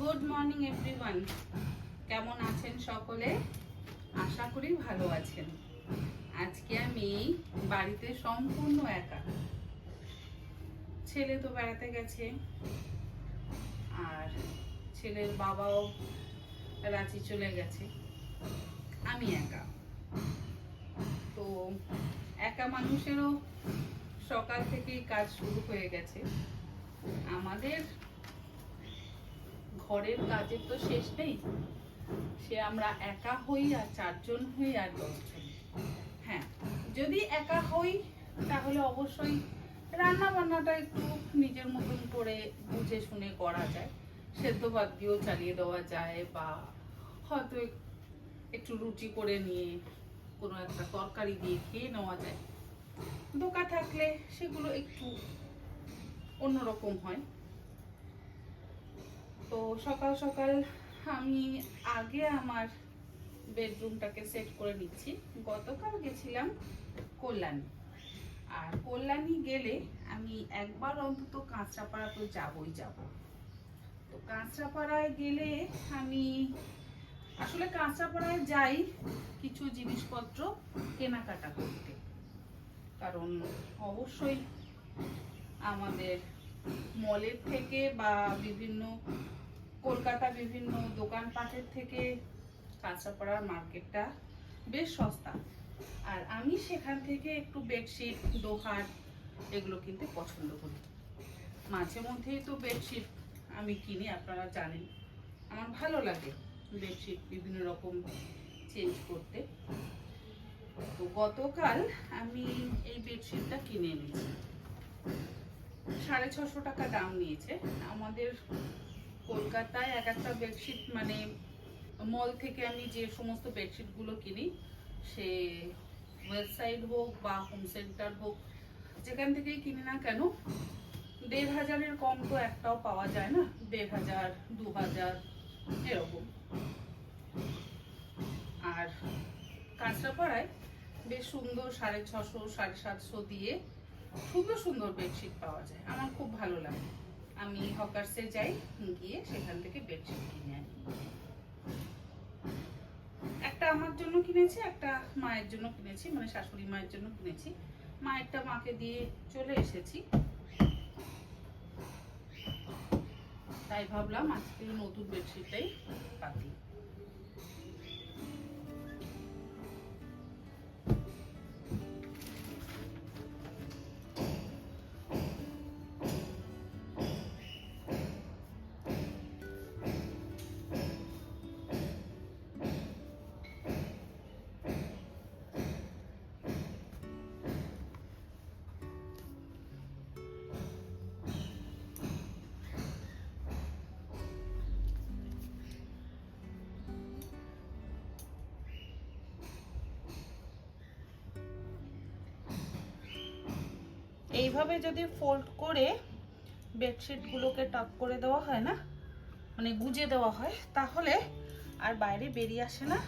Good morning everyone. কেমন আছেন সকলে? আশা করি ভালো আছেন। আজকে আমি বাড়িতে সম্পূর্ণ একা। ছেলে তো বেড়াতে গেছে, আর ছেলের বাবাও রাঁচি চলে গেছে। আমি একা। তো একা মানুষেরও সকাল থেকেই কাজ শুরু হয়ে গেছে। আমাদের ঘরের কাজের তো শেষ নেই, সে আমরা একা হই আর 4 জন হই আর 10 জন। হ্যাঁ, যদি একা হই তাহলে অবশ্যই রান্না বান্নাটা একটু নিজের মতন করে বুঝে শুনে করা যায়। সেদ্ধ ভাত দিয়েও চালিয়ে দেওয়া যায়, বা হয়তো একটু রুটি করে নিয়ে কোনো একটা তরকারি দিয়ে খেয়ে নেওয়া যায়। দোকা থাকলে সেগুলো একটু অন্যরকম হয়। তো সকাল সকাল আমি আগে আমার বেডরুমটাকে সেট করে নিচ্ছি। গতকাল গেছিলাম কল্যাণী, আর কল্যাণী গেলে আমি একবার অন্তত কাঁচরাপাড়া তো যাবই যাব। তো কাঁচরাপাড়ায় গেলে আমি আসলে কাঁচরাপাড়ায় যাই কিছু জিনিসপত্র কেনাকাটা করতে, কারণ অবশ্যই আমাদের মলের থেকে বা বিভিন্ন কলকাতা বিভিন্ন দোকানপাটের থেকে কাঁচরাপাড়ার মার্কেটটা বেশ সস্তা। আর আমি সেখান থেকে একটু বেডশিট, দোহার এগুলো কিনতে পছন্দ করি। মাঝে মধ্যেই তো বেডশিট আমি কিনি, আপনারা জানেন আমার ভালো লাগে বেডশিট বিভিন্ন রকম চেঞ্জ করতে। তো গতকাল আমি এই বেডশিটটা কিনে এনেছি, 650 টাকা দাম নিয়েছে। আমাদের কলকাতায় এক একটা বেডশিট মানে মল থেকে আমি যে সমস্ত বেডশিটগুলো কিনি, সে ওয়েবসাইট হোক বা হোম সেন্টার হোক, যেখান থেকেই কিনি না কেন, 1500-এর কম তো একটাও পাওয়া যায় না। 1500, 2000 এরকম। আর কাঁচরাপাড়ায় বেশ সুন্দর 650, 750 দিয়ে সুন্দর সুন্দর বেডশিট পাওয়া যায়। আমার খুব ভালো লাগে। আমি হকার্সে যাই, গিয়ে সেখান থেকে বেডশিট কিনে আনি। একটা আমার জন্য কিনেছি, একটা মায়ের জন্য কিনেছি, মানে শাশুড়ি মায়ের জন্য কিনেছি। মায়েরটা মাকে দিয়ে চলে এসেছি, তাই ভাবলাম আজকে নতুন বেডশিটটাই পাতি। এইভাবে যদি ফোল্ড করে বেডশিটগুলোকে টাক করে দেওয়া হয় না, মানে গুজে দেওয়া হয়, তাহলে আর বাইরে বেরিয়ে আসে না,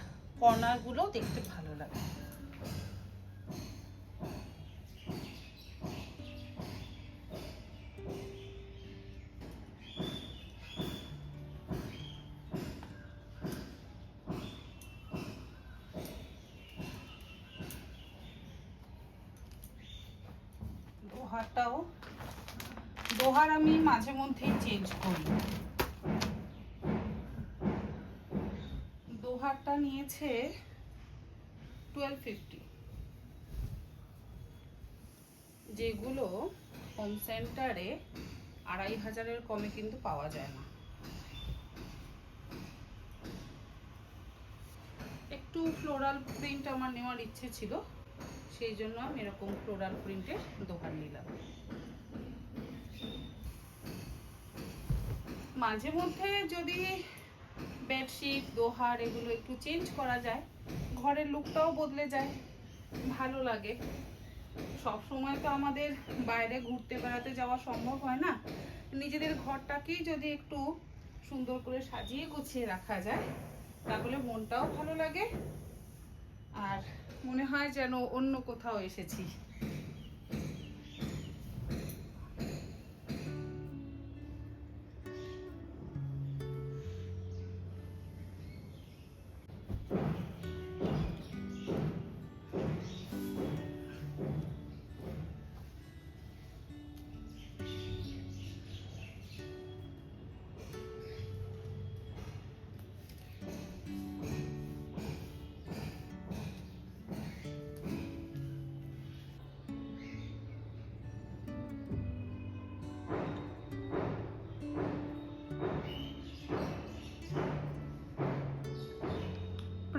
কর্নারগুলো দেখতে ভালো লাগে। দোহার আমি মাঝে মধ্যেই চেঞ্জ করি। দোহারটা নিয়েছে 1250, যেগুলো হোম সেন্টারে 2500-এর কমে কিন্তু পাওয়া যায় না। একটু ফ্লোরাল প্রিন্ট আমার নেওয়ার ইচ্ছে ছিল, সেই জন্য আমি এরকম ফ্লোরাল প্রিন্টের দোকান নিলাম। মাঝে মধ্যে যদি বেডশিট, দোহার এগুলো একটু চেঞ্জ করা যায়, ঘরের লুকটাও বদলে যায়, ভালো লাগে। সব সময় তো আমাদের বাইরে ঘুরতে বেড়াতে যাওয়া সম্ভব হয় না। নিজেদের ঘরটাকেই যদি একটু সুন্দর করে সাজিয়ে গুছিয়ে রাখা যায়, তাহলে মনটাও ভালো লাগে আর মনে হয় যেন অন্য কোথাও এসেছি।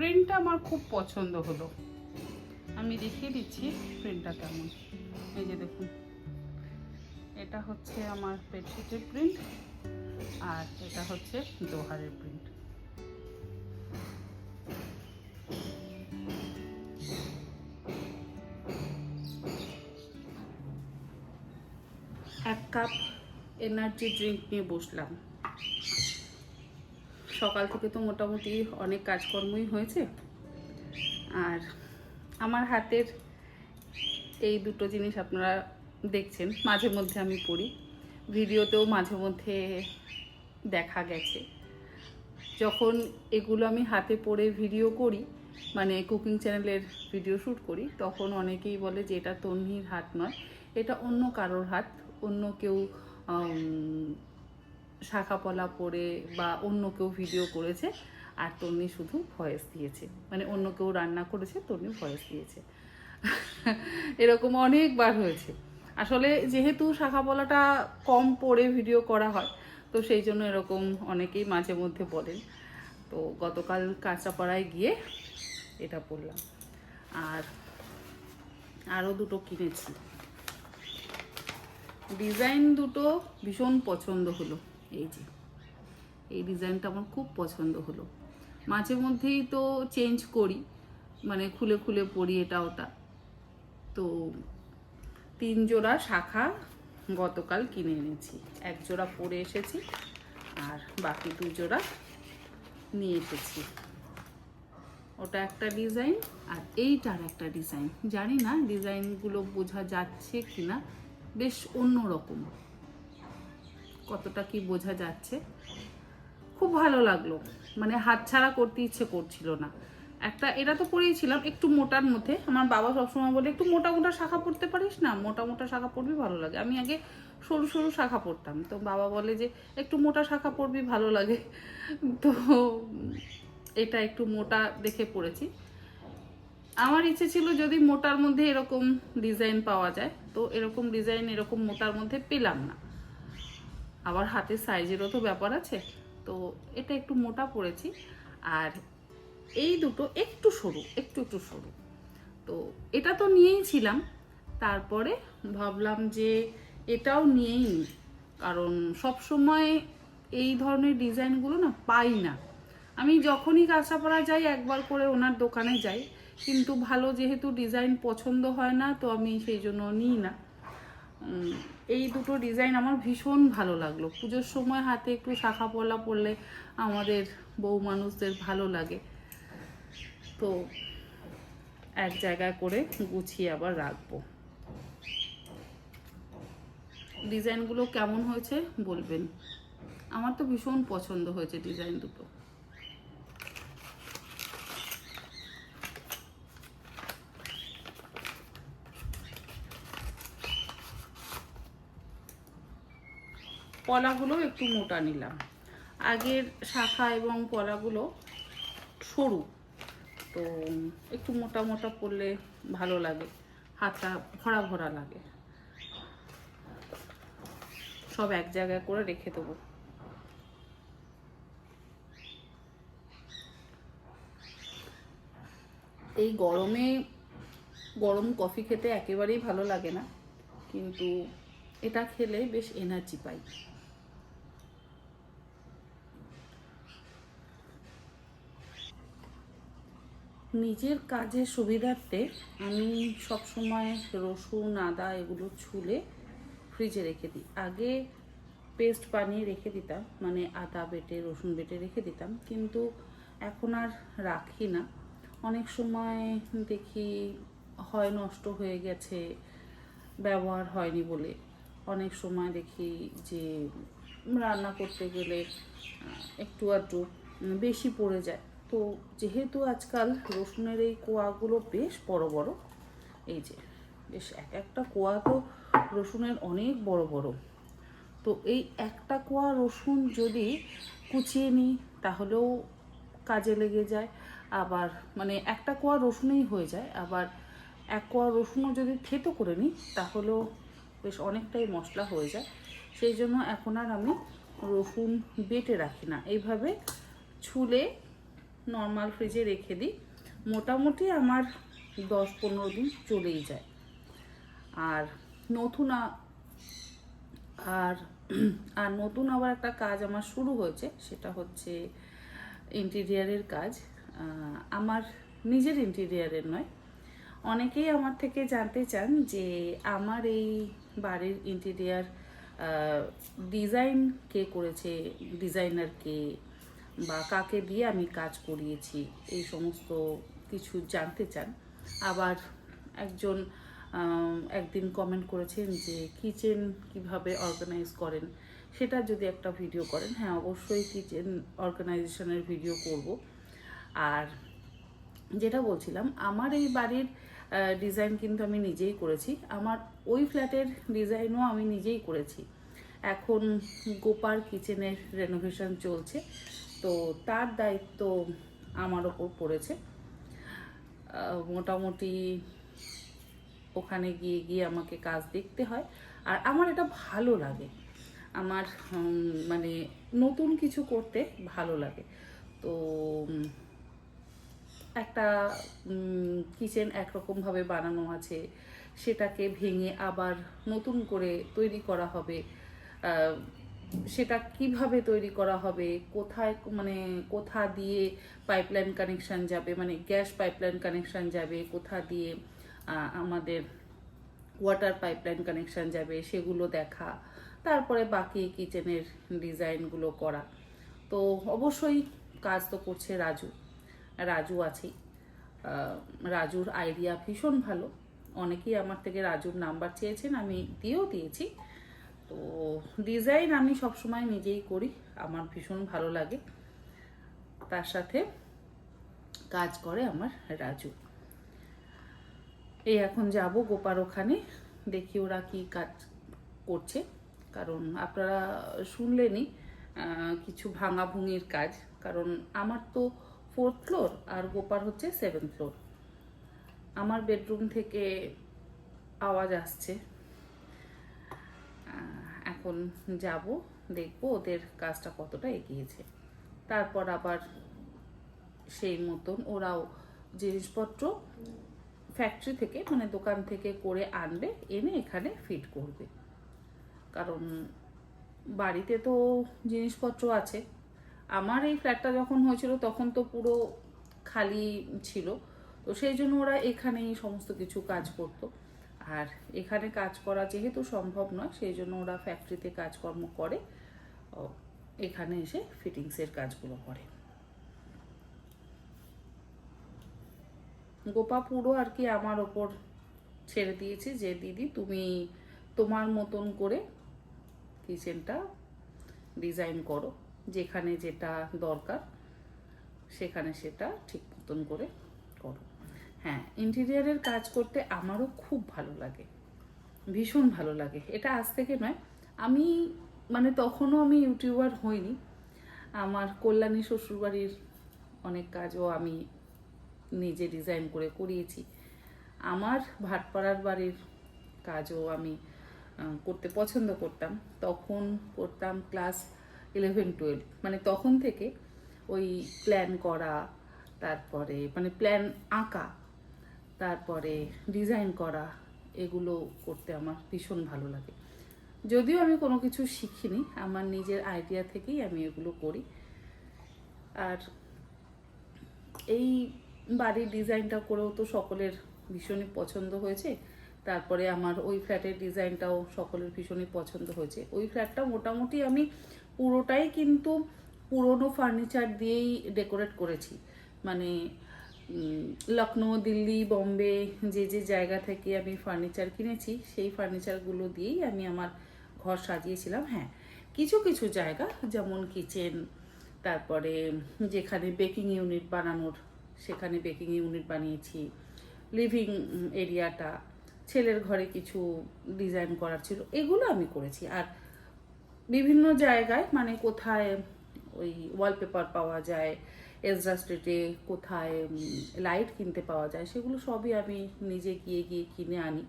প্রিন্টটা আমার খুব পছন্দ হলো। আমি দেখিয়ে দিচ্ছি প্রিন্টটা কেমন। এই যে দেখুন, এটা হচ্ছে আমার বেডশিটের প্রিন্ট আর এটা হচ্ছে দোহারের প্রিন্ট। এক কাপ এনার্জি ড্রিঙ্ক নিয়ে বসলাম। সকাল থেকে তো মোটামুটি অনেক কাজকর্মই হয়েছে, আর আমার হাতের এই দুটো জিনিস আপনারা দেখছেন, মাঝে মধ্যে আমি পড়ি, ভিডিওতেও মাঝে মধ্যে দেখা গেছে। যখন এগুলো আমি হাতে পরে ভিডিও করি, মানে কুকিং চ্যানেলের ভিডিও শ্যুট করি, তখন অনেকেই বলে যে এটা তন্নির হাত নয়, এটা অন্য কারোর হাত, অন্য কেউ শাখা পলা পরে বা অন্য কেউ ভিডিও করেছে আর তন্নি শুধু ভয়েস দিয়েছে, মানে অন্য কেউ রান্না করেছে, তন্নি ভয়েস দিয়েছে। এরকম অনেকবার হয়েছে। আসলে যেহেতু শাখা পলাটা কম পরে ভিডিও করা হয়, তো সেই জন্য এরকম অনেকেই মাঝে মধ্যে বলেন। তো গতকাল কাঁচাপাড়ায় গিয়ে এটা পরলাম। আর আরও দুটো কিনেছি। ডিজাইন দুটো ভীষণ পছন্দ হলো। এই যে এই ডিজাইনটা আমার খুব পছন্দ হলো। মাঝে মধ্যেই তো চেঞ্জ করি, মানে খুলে খুলে পরি এটা ওটা। তো 3 জোড়া শাখা গতকাল কিনে এনেছি। 1 জোড়া পরে এসেছি আর বাকি 2 জোড়া নিয়ে এসেছি। ওটা একটা ডিজাইন আর এইটার একটা ডিজাইন। জানি না ডিজাইনগুলো বোঝা যাচ্ছে কিনা, বেশ অন্যরকম। কতটা কি বোঝা যাচ্ছে, খুব ভালো লাগলো, মানে হাতছাড়া করতে ইচ্ছে করছিল না। একটা এটা তো পরেইছিলাম একটু মোটার মধ্যে। আমার বাবা সবসময় বলে একটু মোটা মোটা শাখা পরতে পারিস না, মোটা মোটা শাখা পরবি ভালো লাগে। আমি আগে সরু সরু শাখা পরতাম, তো বাবা বলে যে একটু মোটা শাখা পরবি ভালো লাগে। তো এটা একটু মোটা দেখে পরেছি। আমার ইচ্ছে ছিল যদি মোটার মধ্যে এরকম ডিজাইন পাওয়া যায়, তো এরকম ডিজাইন এরকম মোটার মধ্যে পেলাম না। আবার হাতের সাইজেরও তো ব্যাপার আছে, তো এটা একটু মোটা পড়েছি। আর এই দুটো একটু সরু, একটু সরু। তো এটা তো নিয়েই ছিলাম, তারপরে ভাবলাম যে এটাও নিয়েই নিই, কারণ সব সময় এই ধরনের ডিজাইনগুলো না পাই না। আমি যখনই কাঁচাপাড়া যাই একবার করে ওনার দোকানে যাই, কিন্তু ভালো যেহেতু ডিজাইন পছন্দ হয় না, তো আমি সেই জন্য নিই না। এই দুটো ডিজাইন আমার ভীষণ ভালো লাগলো। পুজোর সময় হাতে একটু শাখা পলা পরলে আমাদের বউ মানুষদের ভালো লাগে, তো এক জায়গায় করে গুছিয়ে আবার রাখবো। ডিজাইনগুলো কেমন হয়েছে বলবেন, আমার তো ভীষণ পছন্দ হয়েছে ডিজাইন দুটো। পলাগুলো একটু মোটা নিলাম। আগের শাখা এবং পলাগুলো সরু, তো একটু মোটা মোটা পরলে ভালো লাগে, হাতটা ভরা ভরা লাগে। সব এক জায়গায় করে রেখে দেবো। এই গরমে গরম কফি খেতে একেবারেই ভালো লাগে না, কিন্তু এটা খেলে বেশ এনার্জি পাই। নিজের কাজের সুবিধার্থে আমি সবসময় রসুন আদা এগুলো ছুলে ফ্রিজে রেখে দিই। আগে পেস্ট বানিয়ে রেখে দিতাম, মানে আদা বেটে রসুন বেটে রেখে দিতাম, কিন্তু এখন আর রাখি না। অনেক সময় দেখি হয় নষ্ট হয়ে গেছে, ব্যবহার হয়নি বলে। অনেক সময় দেখি যে রান্না করতে গেলে একটু আধটু বেশি পড়ে যায়। তো যেহেতু আজকাল রসুনের এই কোয়াগুলো বেশ বড় বড়, এই যে বেশ একটা কোয়া তো রসুনের অনেক বড় বড়, তো এই একটা কোয়া রসুন যদি কুচিয়ে নিই তাহলেও কাজে লেগে যায়। আবার মানে একটা কোয়া রসুনেই হয়ে যায়, আবার 1 কোয়া রসুনও যদি থেতো করে নিই তাহলেও বেশ অনেকটাই মশলা হয়ে যায়। সেই জন্য এখন আর আমি রসুন বেটে রাখি না, এইভাবে ছুলে নর্মাল ফ্রিজে রেখে দিই, মোটামুটি আমার 10-15 দিন চলেই যায়। আর নতুন আর আর নতুন আবার একটা কাজ আমার শুরু হয়েছে, সেটা হচ্ছে ইন্টেরিয়ারের কাজ। আমার নিজের ইন্টেরিয়ারের নয়, অনেকেই আমার থেকে জানতে চান যে আমার এই বাড়ির ইন্টেরিয়ার ডিজাইন কে করেছে, ডিজাইনার কে, বা কাকে দিয়ে আমি কাজ করিয়েছি, এই সমস্ত কিছু জানতে চান। আবার একজন একদিন কমেন্ট করেছেন যে কিচেন কিভাবে অর্গানাইজ করেন, সেটা যদি একটা ভিডিও করেন। হ্যাঁ, অবশ্যই কিচেন অর্গানাইজেশনের ভিডিও করব। আর যেটা বলছিলাম, আমার এই বাড়ির ডিজাইন কিন্তু আমি নিজেই করেছি, আমার ওই ফ্ল্যাটের ডিজাইনও আমি নিজেই করেছি। এখন গোপার কিচেনের রেনোভেশন চলছে, তো তার দায়িত্ব আমার ওপর পড়েছে। মোটামুটি ওখানে গিয়ে গিয়ে আমাকে কাজ দেখতে হয়, আর আমার এটা ভালো লাগে। আমার মানে নতুন কিছু করতে ভালো লাগে। তো একটা কিচেন একরকমভাবে বানানো আছে, সেটাকে ভেঙে আবার নতুন করে তৈরি করা হবে। সেটা কিভাবে তৈরি করা হবে, কোথায় মানে কোথা দিয়ে পাইপলাইন কানেকশান যাবে, মানে গ্যাস পাইপলাইন কানেকশান যাবে, কোথা দিয়ে আমাদের ওয়াটার পাইপলাইন কানেকশান যাবে, সেগুলো দেখা, তারপরে বাকি কিচেনের ডিজাইনগুলো করা। তো অবশ্যই কাজ তো করছে রাজু আছেই। রাজুর আইডিয়া ভীষণ ভালো, অনেকেই আমার থেকে রাজুর নাম্বার চেয়েছেন, আমি দিয়েছি। তো ডিজাইন আমি সবসময় নিজেই করি, আমার ভীষণ ভালো লাগে। তার সাথে কাজ করে আমার রাজু। এই এখন যাব গোপার ওখানে, দেখি ওরা কি কাজ করছে। কারণ আপনারা শুনলেনই কিছু ভাঙাভুঙির কাজ, কারণ আমার তো 4th ফ্লোর আর গোপার হচ্ছে 7th ফ্লোর। আমার বেডরুম থেকে আওয়াজ আসছে। এখন যাব, দেখব ওদের কাজটা কতটা এগিয়েছে। তারপর আবার সেই মতন ওরাও জিনিসপত্র ফ্যাক্টরি থেকে, মানে দোকান থেকে করে আনবে, এনে এখানে ফিট করবে। কারণ বাড়িতে তো জিনিসপত্র আছে। আমার এই ফ্ল্যাটটা যখন হয়েছিল তখন তো পুরো খালি ছিল, তো সেই জন্য ওরা এখানেই সমস্ত কিছু কাজ করতো। আর এখানে কাজ করা যেহেতু সম্ভব নয়, সেই জন্য ওরা ফ্যাক্টরিতে কাজকর্ম করে, এখানে এসে ফিটিংসের কাজগুলো করে। গোপা পুরো আর কি আমার ওপর ছেড়ে দিয়েছে যে দিদি তুমি তোমার মতন করে কিচেনটা ডিজাইন করো, যেখানে যেটা দরকার সেখানে সেটা ঠিক মতন করে করো। হ্যাঁ, ইন্টেরিয়ারের কাজ করতে আমারও খুব ভালো লাগে, ভীষণ ভালো লাগে। এটা আজ থেকে নয়, আমি মানে তখনও আমি ইউটিউবার হইনি। আমার কল্যাণী শ্বশুরবাড়ির অনেক কাজও আমি নিজে ডিজাইন করে করিয়েছি। আমার ভাটপাড়ার বাড়ির কাজও আমি করতে পছন্দ করতাম। তখন করতাম ক্লাস 11-12, মানে তখন থেকে ওই প্ল্যান করা, তারপরে মানে প্ল্যান আঁকা, তারপরে ডিজাইন করা, এগুলো করতে আমার ভীষণ ভালো লাগে। যদিও আমি কোনো কিছু শিখিনি, আমার নিজের আইডিয়া থেকেই আমি এগুলো করি। আর এই বাড়ির ডিজাইনটা করেও তো সকলের ভীষণই পছন্দ হয়েছে। তারপরে আমার ওই ফ্ল্যাটের ডিজাইনটাও সকলের ভীষণই পছন্দ হয়েছে। ওই ফ্ল্যাটটা মোটামুটি আমি পুরোটাই কিন্তু পুরনো ফার্নিচার দিয়েই ডেকোরেট করেছি। মানে লখনৌ, দিল্লি, বম্বে যে যে জায়গা থেকে আমি ফার্নিচার কিনেছি, সেই ফার্নিচারগুলো দিয়েই আমি আমার ঘর সাজিয়েছিলাম। হ্যাঁ, কিছু কিছু জায়গা যেমন কিচেন, তারপরে যেখানে বেকিং ইউনিট বানানোর সেখানে বেকিং ইউনিট বানিয়েছি। লিভিং এরিয়াটা, ছেলের ঘরে কিছু ডিজাইন করার ছিল, এগুলো আমি করেছি। আর বিভিন্ন জায়গায় মানে কোথায় ওই ওয়ালপেপার পাওয়া যায়, এজরা স্ট্রিটে কোথায় লাইট কিনতে পাওয়া যায়, সেগুলো সবই আমি নিজে গিয়ে গিয়ে কিনে আনি।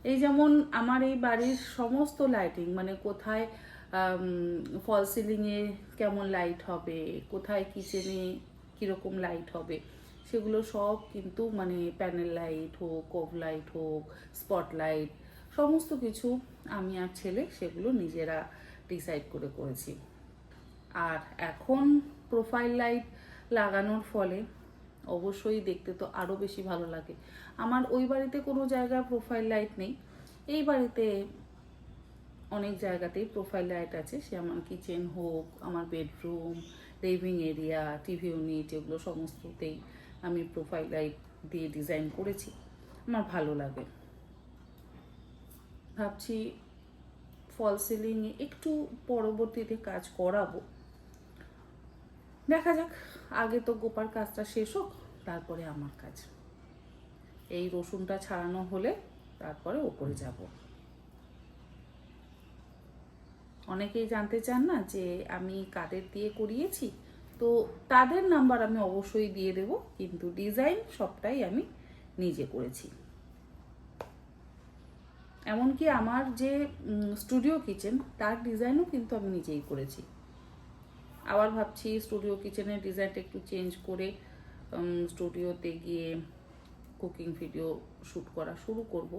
এই যেমন আমার এই বাড়ির সমস্ত লাইটিং, মানে কোথায় ফল সিলিংয়ে কেমন লাইট হবে, কোথায় কিচেনে কীরকম লাইট হবে, সেগুলো সব কিন্তু মানে প্যানেল লাইট হোক, কভ লাইট হোক, স্পটলাইট, সমস্ত কিছু আমি আর ছেলে সেগুলো নিজেরা ডিসাইড করেছি। আর এখন প্রোফাইল লাইট লাগানোর ফলে অবশ্যই দেখতে তো আরও বেশি ভালো লাগে। আমার ওই বাড়িতে কোনো জায়গায় প্রোফাইল লাইট নেই, এই বাড়িতে অনেক জায়গাতেই প্রোফাইল লাইট আছে। সে আমার কিচেন হোক, আমার bedroom, living area, TV unit, এগুলো সমস্ততেই আমি প্রোফাইল লাইট দিয়ে ডিজাইন করেছি, আমার ভালো লাগে। ভাবছি ফল সিলিংয়ে একটু পরবর্তীতে কাজ করাবো, দেখা যাক। আগে তো গোপার কাজটা শেষ হোক, তারপরে আমার কাজ। এই রসুনটা ছাড়ানো হলে তারপরে ওপরে যাব। অনেকেই জানতে চান না যে আমি কাদের দিয়ে করিয়েছি, তো তাদের নাম্বার আমি অবশ্যই দিয়ে দেব, কিন্তু ডিজাইন সবটাই আমি নিজে করেছি। এমনকি আমার যে স্টুডিও কিচেন, তার ডিজাইনও কিন্তু আমি নিজেই করেছি। আবার ভাবছি স্টুডিও কিচেনের ডিজাইনটা একটু চেঞ্জ করে স্টুডিওতে গিয়ে কুকিং ভিডিও শ্যুট করা শুরু করব।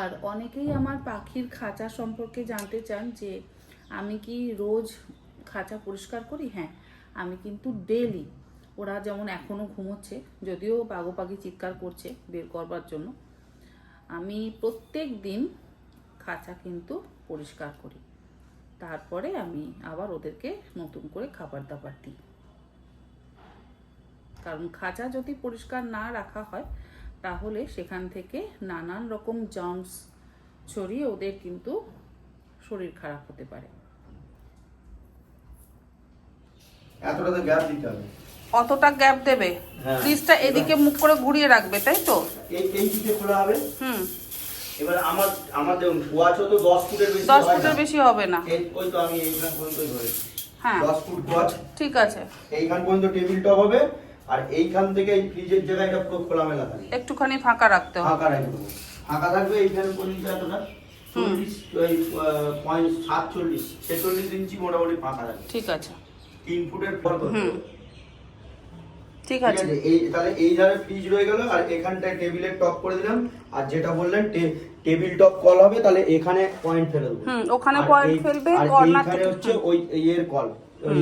আর অনেকেই আমার পাখির খাঁচা সম্পর্কে জানতে চান যে আমি কি রোজ খাঁচা পরিষ্কার করি। হ্যাঁ, আমি কিন্তু ডেলি, ওরা যেমন এখনও ঘুমোচ্ছে, যদিও বাঘো পাখি চিৎকার করছে বের করবার জন্য, আমি প্রত্যেক দিন খাঁচা কিন্তু পরিষ্কার করি। তারপরে আমি আবার ওদেরকে নতুন করে খাবার দাবার দিই, কারণ খাঁচা যদি পরিষ্কার না রাখা হয় তাহলে সেখান থেকে নানান রকম জার্মস ছড়িয়ে ওদের কিন্তু শরীর খারাপ হতে পারে। এতটা গ্যাপ দিতে হবে, অতটা গ্যাপ দেবে। ফ্রিজটা এদিকে মুখ করে ঘুরিয়ে রাখবে, তাই তো? এই দিকে খোলা হবে। এবার আমার দেখুন ওয়াচও তো 10 ফুটের বেশি 10 ফুটের বেশি হবে না। ওই তো আমি এইখান পর্যন্তই ধরেছি। হ্যাঁ, 10 ফুট ওয়াচ, ঠিক আছে। এইখান পর্যন্ত টেবিল টপ হবে, আর এইখান থেকে এই ফ্রিজের জায়গাটা পুরো খোলামেলা থাকবে, একটুখানি ফাঁকা রাখতে হবে। ফাঁকা রাখবো, ফাঁকা থাকবে। এইখানে পর্যন্ত এতটা 47 ইঞ্চি মোটামুটি ফাঁকা থাকবে। ঠিক আছে, 3 ফুটের পর ঠিক আছে। এই তাহলে এই ধারে ফ্রিজ রয়ে গেল, আর এখানটায় টেবিলের টপ করে দিলাম। আর যেটা বললেন টেবিল টপ কল হবে, তাহলে এখানে পয়েন্ট ফেলে দেবো। ওখানে পয়েন্ট ফেলবে, কর্নার থেকে হচ্ছে ওই এর কল, ওই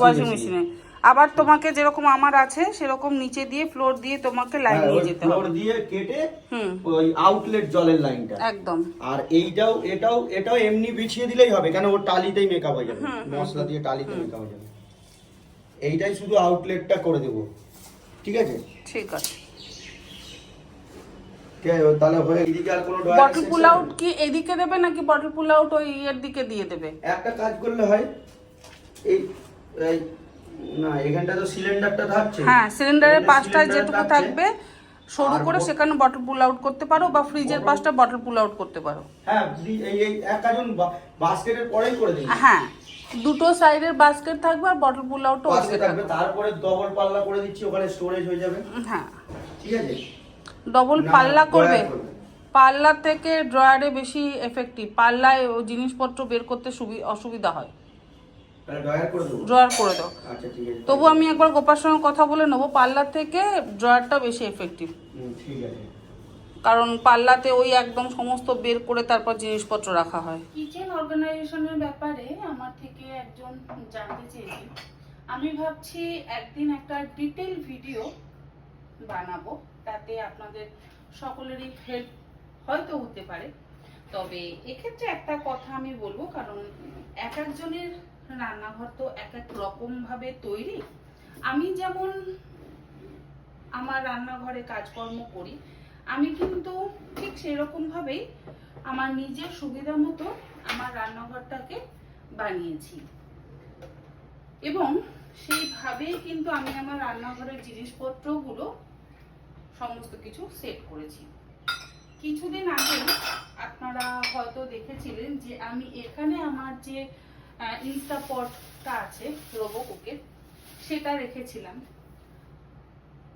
ওয়াশিং মেশিনে। আবার তোমাকে যেরকম আমার আছে সেরকম নিচে দিয়ে ফ্লোর দিয়ে তোমাকে লাইন নিয়ে যেতে হবে, ফ্লোর দিয়ে কেটে ওই আউটলেট জলের লাইনটা একদম। আর এটাও এমনি বিছিয়ে দিলেই হবে, কেন ওর টালিতেই মেকআপ হয়ে যাবে, মশলা দিয়ে টালিতে মেকআপ হয়ে যাবে। এইটাই শুধু আউটলেটটা করে দেবো, ঠিক আছে? ঠিক আছে, তাহলে হয়ে এদিকে আর কোনো বটল পুল আউট কি এদিকে দেবে নাকি বটল পুল আউট ওই এর দিকে দিয়ে দেবে? একটা কাজ করলে হয়, এই না এখানটা তো সিলিন্ডারটা থাকছে, হ্যাঁ, সিলিন্ডারের পাশটা যেটুকু থাকবে সরু করে সেখানে বটল পুল আউট করতে পারো, বা ফ্রিজের পাশটা বটল পুল আউট করতে পারো। হ্যাঁ, এই একজন বাস্কেটের পরেই করে দিই। হ্যাঁ, দুটো সাইডের বাস্কেট থাকবে আর বটল পুল আউটও ওদিকে থাকবে। তারপরে ডবল পাল্লা করে দিচ্ছি, ওখানে স্টোরেজ হয়ে যাবে। হ্যাঁ, ঠিক আছে। ডবল পাল্লা করবে, পাল্লা থেকে ড্রয়ারে বেশি এফেক্টিভ। পাল্লায় ও জিনিসপত্র বের করতে অসুবিধা হয়, ড্রয়ার করে দাও। আচ্ছা, ঠিক আছে। তবু আমি একবার গোপার সঙ্গে কথা বলে নেবো, পাল্লার থেকে ড্রয়ারটা বেশি এফেক্টিভ। ঠিক আছে, কারণ পাল্লাতে ওই একদম সমস্ত বের করে তারপর জিনিসপত্র রাখা হয়। কিচেন অর্গানাইজেশনের ব্যাপারে আমার থেকে একজন জানতে চেয়েছে। আমি ভাবছি একদিন একটা ডিটেইল ভিডিও বানাবো, তাতে আপনাদের সকলেরই হেল্প হয়তো হতে পারে। তবে এক্ষেত্রে একটা কথা আমি বলবো, কারণ এক একজনের রান্নাঘর তো এক এক রকম ভাবে তৈরি। আমি যেমন আমার রান্নাঘরে কাজকর্ম করি, আমি কিন্তু ঠিক সেরকম ভাবেই আমার নিজের সুবিধা মতো আমার রান্নাঘরটাকে বানিয়েছি, এবং সেইভাবেই কিন্তু আমি আমার রান্নাঘরের জিনিসপত্রগুলো সমস্ত কিছু সেট করেছি। কিছুদিন আগে আপনারা হয়তো দেখেছিলেন যে আমি এখানে আমার যে ইনস্টাপটটা আছে রোবোকুকের, সেটা রেখেছিলাম।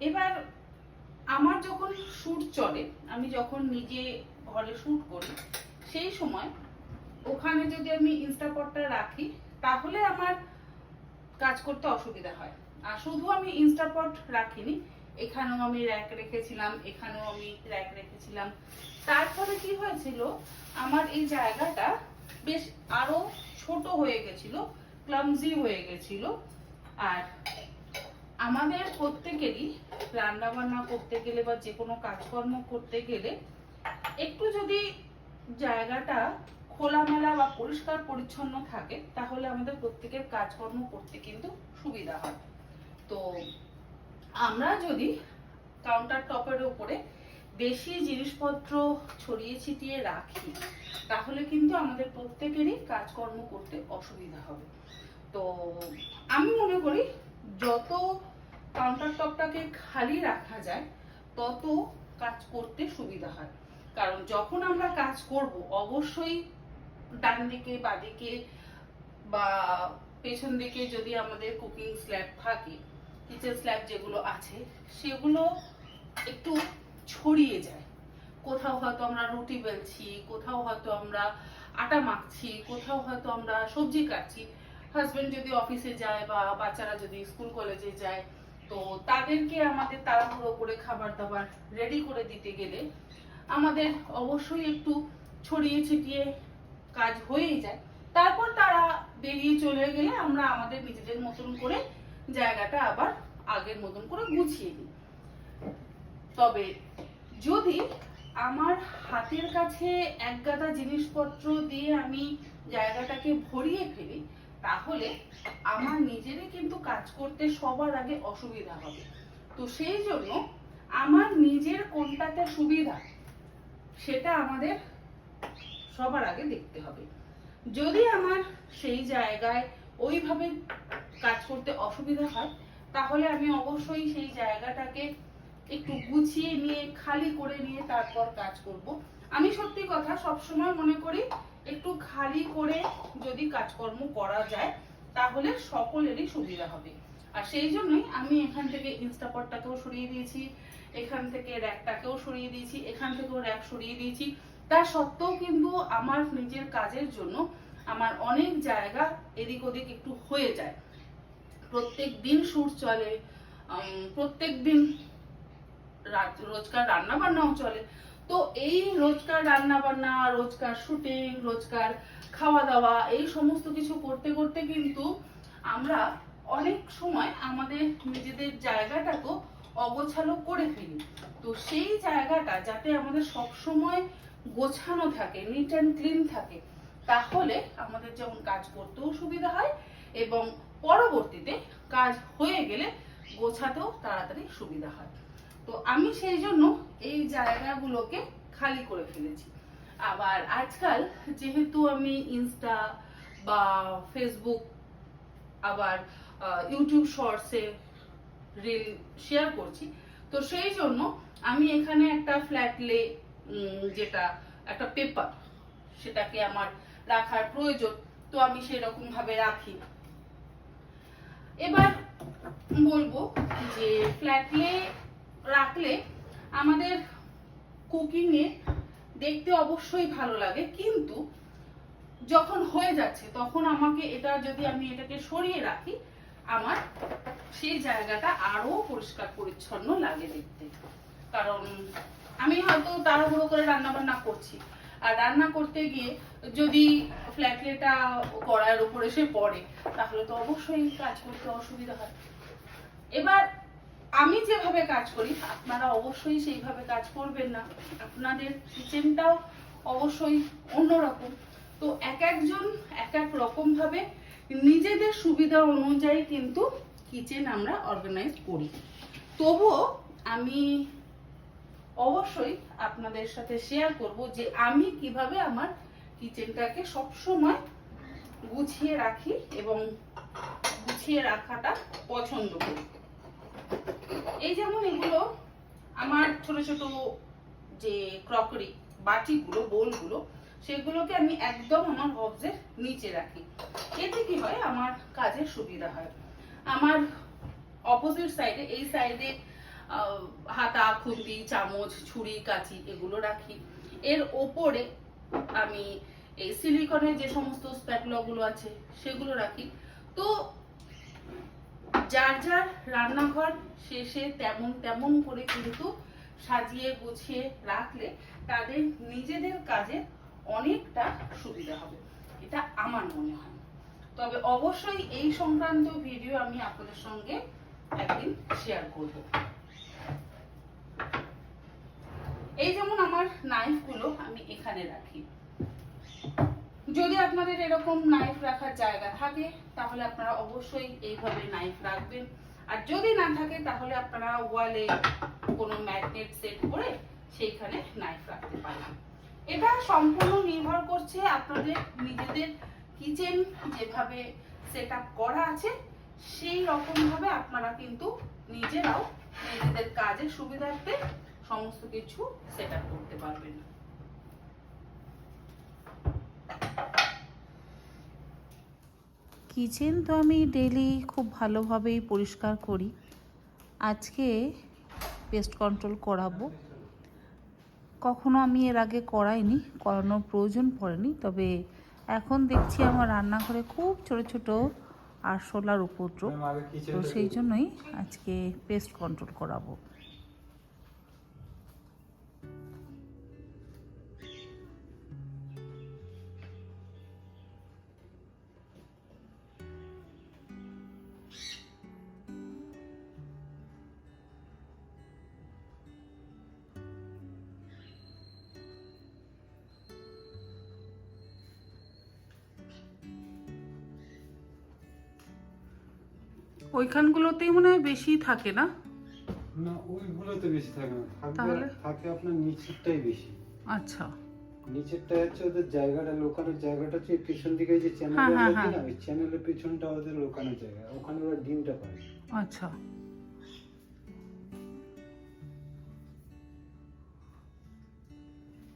এবার আমার যখন শুট চলে, আমি যখন নিজে ঘরে শুট করি, সেই সময় ওখানে যদি আমি ইনস্টাপটটা রাখি তাহলে আমার কাজ করতে অসুবিধা হয়। আর শুধু আমি ইনস্টাপট রাখিনি, এখানেও আমি র্যাক রেখেছিলাম, এখানেও আমি র্যাক রেখেছিলাম। তারপরে কি হয়েছিল, আমার এই জায়গাটা বেশ আরো ছোট হয়ে গেছিল, ক্লামজি হয়ে গেছিল। আর আমাদের প্রত্যেকেরই রান্না বান্না করতে গেলে বা যে কোনো কাজকর্ম করতে গেলে একটু যদি জায়গাটা খোলামেলা বা পরিষ্কার পরিচ্ছন্ন থাকে, তাহলে আমাদের প্রত্যেকের কাজকর্ম করতে কিন্তু সুবিধা হয়। তো আমরা যদি কাউন্টার টপের উপরে বেশি জিনিসপত্র ছড়িয়ে ছিটিয়ে রাখি, তাহলে কিন্তু আমাদের প্রত্যেকেরই কাজকর্ম করতে অসুবিধা হবে। তো আমি মনে করি যত কাউন্টার টপটাকে খালি রাখা যায় তত কাজ করতে সুবিধা হয়। কারণ যখন আমরা কাজ করব, অবশ্যই ডান দিকে বাদিকে বা পেছন দিকে যদি আমাদের কুকিং স্ল্যাব থাকে, কিচেন স্ল্যাব যেগুলো আছে, সেগুলো একটু ছড়িয়ে যায়। কোথাও হয়তো আমরা রুটি বেলছি, কোথাও হয়তো আমরা আটা মাখছি, কোথাও হয়তো আমরা সবজি কাটছি। হাজবেন্ড যদি অফিসে যায় বা বাচ্চারা যদি স্কুল কলেজে যায়, তো তাদেরকে আমাদের তাড়াহুড়ো করে খাবার দাবার রেডি করে দিতে গেলে আমাদের অবশ্যই একটু ছড়িয়ে ছিটিয়ে কাজ হয়েই যায়। তারপর তারা বেরিয়ে চলে গেলে আমরা আমাদের নিজেদের মতন করে জায়গাটা আবার আগের মতন করে গুছিয়ে দিই। তবে যদি আমার হাতের কাছে একগাদা জিনিসপত্র দিয়ে আমি জায়গাটাকে ভরিয়ে ফেলি, তাহলে আমার নিজেরই কিন্তু কাজ করতে সবার আগে অসুবিধা হবে। তো সেই জন্য আমার নিজের কোনটাতে সুবিধা, সেটা আমাদের সবার আগে দেখতে হবে। যদি আমার সেই জায়গায় ওইভাবে কাজ করতে অসুবিধা হয়, তাহলে আমি অবশ্যই সেই জায়গাটাকে একটু গুছিয়ে নিয়ে খালি করে নিয়ে তারপর কাজ করব। আমি সত্যি কথা সবসময় মনে করি একটু খালি করে যদি কাজকর্ম করা যায়, তাহলে সকলেরই সুবিধা হবে। আর সেই জন্যই আমি এখান থেকে ইনস্টাপটটাকেও সরিয়ে দিয়েছি, এখান থেকে র্যাকটাকেও সরিয়ে দিয়েছি, এখান থেকেও র্যাক সরিয়ে দিয়েছি। তা সত্ত্বেও কিন্তু আমার নিজের কাজের জন্য আমার অনেক জায়গা এদিক ওদিক একটু হয়ে যায়। প্রত্যেক দিন শুট চলে, প্রত্যেক দিন রোজকার রান্না বান্নাও চলে। তো এই রোজকার রান্না বান্না, রোজকার শুটিং, রোজকার খাওয়া দাওয়া, এই সমস্ত কিছু করতে করতে কিন্তু আমরা অনেক সময় আমাদের নিজেদের জায়গাটাকেও অগোছালো করে ফেলি। তো সেই জায়গাটা যাতে আমাদের সব সময় গোছানো থাকে, নিট অ্যান্ড ক্লিন থাকে, তাহলে আমাদের যেমন কাজ করতেও সুবিধা হয় এবং পরবর্তীতে কাজ হয়ে গেলে গোছাতেও তাড়াতাড়ি সুবিধা হয়। তো আমি সেই জন্য এই জায়গাগুলোকে খালি করে ফেলেছি। আবার আজকাল যেহেতু আমি ইনস্টা বা ফেসবুক আবার ইউটিউব শর্টসে রিল শেয়ার করছি, তো সেই জন্য আমি এখানে একটা ফ্ল্যাট লে, যেটা একটা পেপার, সেটাকে আমার রাখার প্রয়োজন, তো আমি সেরকম ভাবে রাখি। এবার বলবো যে ফ্ল্যাট লে রাখলে আমাদের কুকিং এ দেখতে অবশ্যই ভালো লাগে, কিন্তু যখন হয়ে যাচ্ছে তখন আমাকে এটা, যদি আমি এটাকে সরিয়ে রাখি, আমার সেই জায়গাটা আরো পরিষ্কার পরিচ্ছন্ন লাগে দেখতে। কারণ আমি হয়তো তাড়াহুড়ো করে রান্না বান্না করছি, আর রান্না করতে গিয়ে যদি ফ্ল্যাটলেটা কড়াইয়ের উপর এসে পড়ে, তাহলে তো অবশ্যই কাজ করতে অসুবিধা হয়। এবার আমি যেভাবে কাজ করি, আপনারা অবশ্যই সেইভাবে কাজ করবেন না, আপনাদের কিচেনটাও অবশ্যই অন্যরকম। তো এক একজন এক এক রকম ভাবে নিজেদের সুবিধা অনুযায়ী কিন্তু কিচেন আমরা অর্গানাইজ করি। তবুও আমি অবশ্যই আপনাদের সাথে শেয়ার করব যে আমি কিভাবে আমার কিচেনটাকে সব সময় গুছিয়ে রাখি এবং গুছিয়ে রাখাটা পছন্দ করি। এই যেমন এগুলো আমার ছোট ছোট যে ক্রকারি বাটিগুলো, বোলগুলো, সেগুলোকে আমি একদম আমার বক্সের নিচে রাখি। এতে কি হয়, আমার কাজের সুবিধা হয়। আমার অপোজিট সাইডে, এই সাইডে হাতা, খুন্তি, চামচ, ছুরি, কাঁচি এগুলো রাখি। এর ওপরে আমি এই সিলিকনের যে সমস্ত স্প্যাটুলা গুলো আছে সেগুলো রাখি। তো যার যার রান্নাঘর শেষে তেমন তেমন করে কিন্তু সাজিয়ে গুছিয়ে রাখলে তাদের নিজেদের কাজে অনেকটা সুবিধা হবে, এটা আমার মনে হয়। তবে অবশ্যই এই সংক্রান্ত ভিডিও আমি আপনাদের সঙ্গে একদিন শেয়ার করব। এই যেমন আমার নাইফগুলো আমি এখানে রাখি। যদি আপনাদের এরকম নাইফ রাখার জায়গা থাকে তাহলে আপনারা অবশ্যই এইভাবে নাইফ রাখবেন, আর যদি না থাকে তাহলে আপনারা ওয়ালে কোনো ম্যাগনেট সেট করে সেইখানে নাইফ রাখতে পারেন। এটা সম্পূর্ণ নির্ভর করছে আপনাদের নিজেদের কিচেন যেভাবে সেট আপ করা আছে সেই রকম ভাবে আপনারা কিন্তু নিজেরাও নিজেদের কাজের সুবিধার্থে সমস্ত কিছু সেট আপ করতে পারবেন। কিচেন তো আমি ডেইলি খুব ভালোভাবেই পরিষ্কার করি। আজকে পেস্ট কন্ট্রোল করাবো। কখনো আমি এর আগে করাইনি, করানোর প্রয়োজন পড়েনি, তবে এখন দেখছি আমার রান্নাঘরে খুব ছোট ছোট আরশোলার উপদ্রব, তো সেই জন্যই আজকে পেস্ট কন্ট্রোল করাবো। ওইখানগুলোতেই মনে হয় বেশি থাকে না? না, ওইগুলোতে বেশি থাকে না, তাহলে? থাকে আপনার নিচেরটাই বেশি। আচ্ছা, নিচেরটা হচ্ছে ওদের জায়গাটা, লোকানোর জায়গাটা হচ্ছে পেছন দিকে যে হ্যাঁ, চ্যানেলটা হ্যাঁ, থাকে না, হ্যাঁ। ওই চ্যানেলের পেছনটা ওদের লোকানোর জায়গা, ওখানে ওরা ডিমটা পায়। আচ্ছা।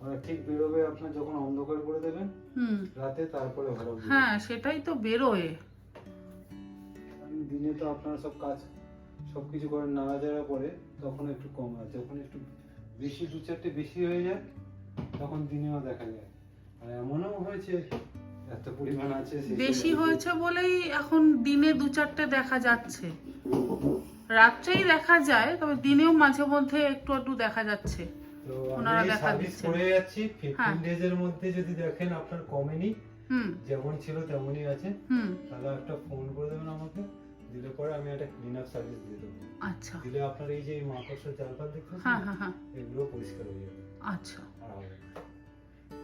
ওরা ঠিক বেরোবে আপনার যখন অন্ধকার করে দেবেন হুম, রাতে, তারপরে ওরা বেরোবে। হ্যাঁ সেটাই তো বেরোয়। দিনে তো আপনারা সব কাজ সবকিছু করেন, নাড়াচাড়া পরে তখন একটু কম হয়, যখন একটু বেশি দু চারটে বেশি হয়ে যায় তখন দিনেও দেখা যায়। আর এমনও হয়েছে এত পরিমাণ আছে বেশি হয়েছে বলেই এখন দিনে দু চারটে দেখা যাচ্ছে, রাত্রেই দেখা যায়, তবে দিনেও মাঝে মধ্যে একটু একটু দেখা যাচ্ছে। তো ওনারা আমি দেখা সার্ভিস দিচ্ছেন। করে যাচ্ছি, হ্যাঁ। 15 ডেজ এর মধ্যে যদি দেখেন আপনার কমেনি, হুম যেমন ছিল তেমনই আছে, হুম, তাহলে একটা ফোন করে দেবেন আমাকে, দিলে পরে আমি একটা ক্লিন আপ সার্ভিস দিয়ে দেবো। আচ্ছা, দিলে আপনার এই যে মাকড়সার জালপাল দেখতেছেন, হ্যাঁ হ্যাঁ হ্যাঁ, এগুলো পরিষ্কার হয়ে যাবে। আচ্ছা, আর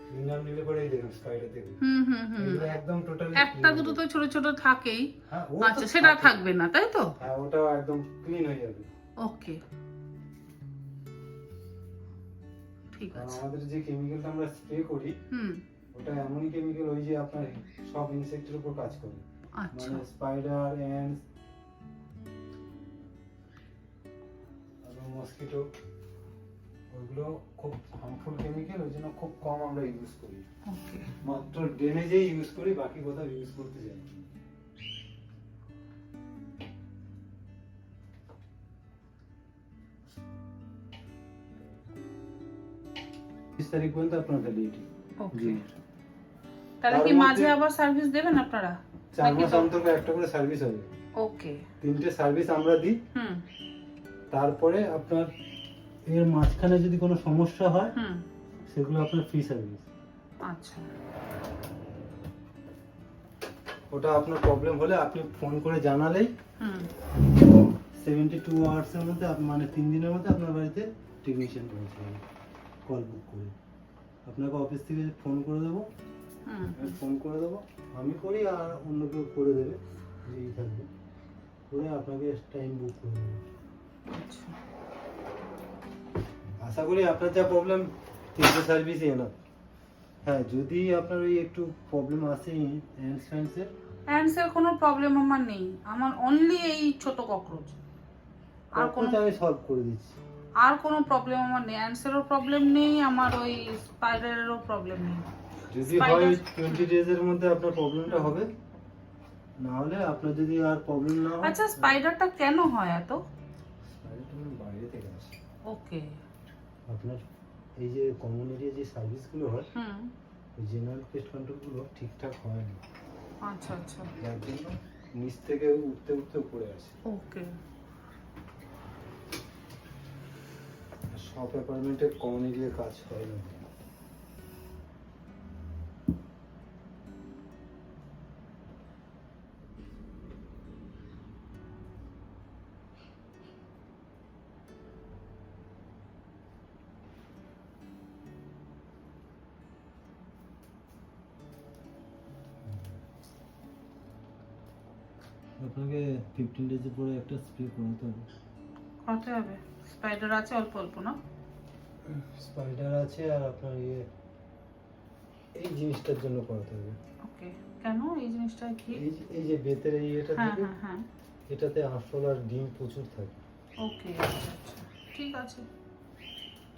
ক্লিন আপ নিলে পরে এই দেখুন স্পাইডার দেখুন, হুম হুম হুম, এগুলো একদম টোটালি একটা দুটো তো ছোট ছোট থাকেই। হ্যাঁ, ও আচ্ছা, তো সেটা থাকে। থাকবে না তাই তো? হ্যাঁ, ওটাও একদম ক্লিন হয়ে যাবে। ওকে, ঠিক কারণ আছে। আমাদের যে কেমিক্যালটা আমরা স্প্রে করি, হুম, ওটা এমনই কেমিক্যাল ওই যে আপনার সব ইনসেক্টের উপর কাজ করে, আচ্ছা, মানে স্পাইডার, অ্যান্টস আর মসকিটো, ওইগুলো খুব হার্মফুল কেমিক্যাল, ওই জন্য খুব কম আমরা ইউজ করি, ওকে। মাত্র ড্রেনেজেই ইউজ করি, বাকি কোথাও ইউজ করতে যাই না। 30 তারিখ পর্যন্ত আপনার ভ্যালিডিটি। ওকে, তাহলে কি তার মাঝে মধ্যে- আবার সার্ভিস দেবেন আপনারা? 4 মাস অন্তর একটা করে সার্ভিস হবে, ওকে, 3টে সার্ভিস আমরা দিই। হুম তারপরে আপনার এর মাঝখানে যদি কোনো সমস্যা হয় হুম, সেগুলো আপনার ফ্রি সার্ভিস। আচ্ছা, ওটা আপনার প্রবলেম হলে আপনি ফোন করে জানালেই হুম 72 আওয়ার্সের মধ্যে মানে 3 দিনের মধ্যে আপনার বাড়িতে টেকনিশিয়ান পৌঁছে যাবে, কল বুক করে। আপনাকে অফিস থেকে ফোন করে দেবো, হুম, ফোন করে দেবো, আমি করি আর অন্য কেউ করে দেবে, যেই থাকবে করে আপনাকে টাইম বুক করে দেবে। আচ্ছা, আশা করি আপনার যা প্রবলেম 3টে সার্ভিসই এনা। হ্যাঁ, যদি আপনার ওই একটু প্রবলেম আসে অ্যান্ডসের, অ্যান্ডসের কোনো প্রবলেম আমার নেই, আমার অনলি এই ছোট ককরোচ, আর কোনো আমি সলভ করে দিচ্ছি। আর কোনো প্রবলেম আমার নেই, অ্যান্ডসেরও প্রবলেম নেই, আমার ওই স্পাইডারেরও প্রবলেম নেই। যদি Spider- হয় 20 ডেজ এর মধ্যে আপনার প্রবলেমটা হবে, না হলে আপনার যদি আর প্রবলেম না হয়, আচ্ছা, স্পাইডারটা কেন হয় এত? স্পাইডারটা বাইরে থেকে আসে। ওকে, আপনার এই যে কমন এরিয়া যে সার্ভিসগুলো হয়, হুম, ওই জেনারেল পেস্ট কন্ট্রোলগুলো ঠিকঠাক হয় না, আচ্ছা আচ্ছা, যার জন্য নিচ থেকে উঠতে উঠতে পড়ে আসে। ওকে। সব অ্যাপার্টমেন্টে কমন এরিয়া কাজ হয় না। আপনাকে 15 ডেজে পরে একটা স্প্রে করাতে হবে। কত হবে? স্পাইডার আছে অল্প অল্প না? স্পাইডার আছে আর আপনার এই জিনিসটার জন্য করাতে হবে। ওকে। কেন এই জিনিসটা কি? এই যে বেতের এই এটা হ্যাঁ থেকে হ্যাঁ হ্যাঁ। এটাতে আঁশফল আর ডিম প্রচুর থাকে। ওকে আচ্ছা আচ্ছা ঠিক আছে।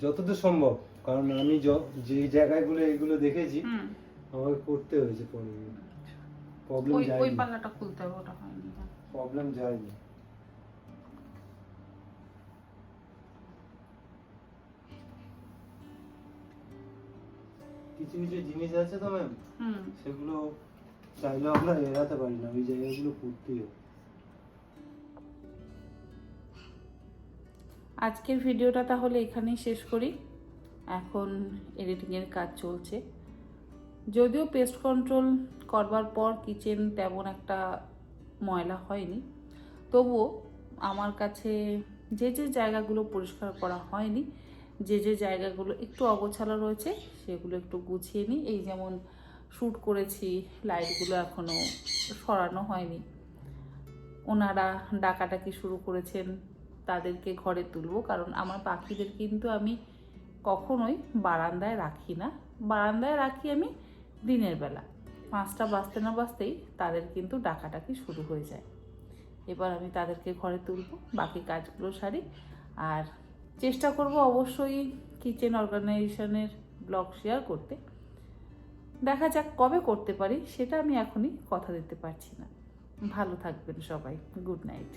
যতদূর সম্ভব, কারণ আমি যে জায়গাগুলো এগুলো দেখেছি হুম। আমাকে করতে হয়েছে পরে। প্রবলেম ওই যায়নি, পাল্লাটা খুলতে হবে, ওটা হয়নি। প্রবলেম যায়নি। কিছু কিছু জিনিস আছে তো ম্যাম, হুম। সেগুলো চাইলেও আমরা এড়াতে পারি না, ওই জায়গাগুলো করতেই হবে। আজকের ভিডিওটা তাহলে এখানেই শেষ করি। এখন এডিটিংয়ের কাজ চলছে। যদিও পেস্ট কন্ট্রোল করবার পর কিচেন তেমন একটা ময়লা হয়নি, তবুও আমার কাছে যে যে জায়গাগুলো পরিষ্কার করা হয়নি, যে যে জায়গাগুলো একটু অগোছালো রয়েছে সেগুলো একটু গুছিয়ে নিই। এই যেমন শ্যুট করেছি, লাইটগুলো এখনও সরানো হয়নি। ওনারা ডাকাডাকি শুরু করেছেন, তাদেরকে ঘরে তুলবো, কারণ আমার পাখিদের কিন্তু আমি কখনোই বারান্দায় রাখি না। বারান্দায় রাখি আমি দিনের বেলা, 5টা বাজতে না বাজতেই তাদের কিন্তু ডাকাডাকি শুরু হয়ে যায়। এবার আমি তাদেরকে ঘরে তুলবো, বাকি কাজগুলো সারি, আর চেষ্টা করব অবশ্যই কিচেন অর্গানাইজেশনের ব্লগ শেয়ার করতে। দেখা যাক কবে করতে পারি, সেটা আমি এখনই কথা দিতে পারছি না। ভালো থাকবেন সবাই, গুড নাইট।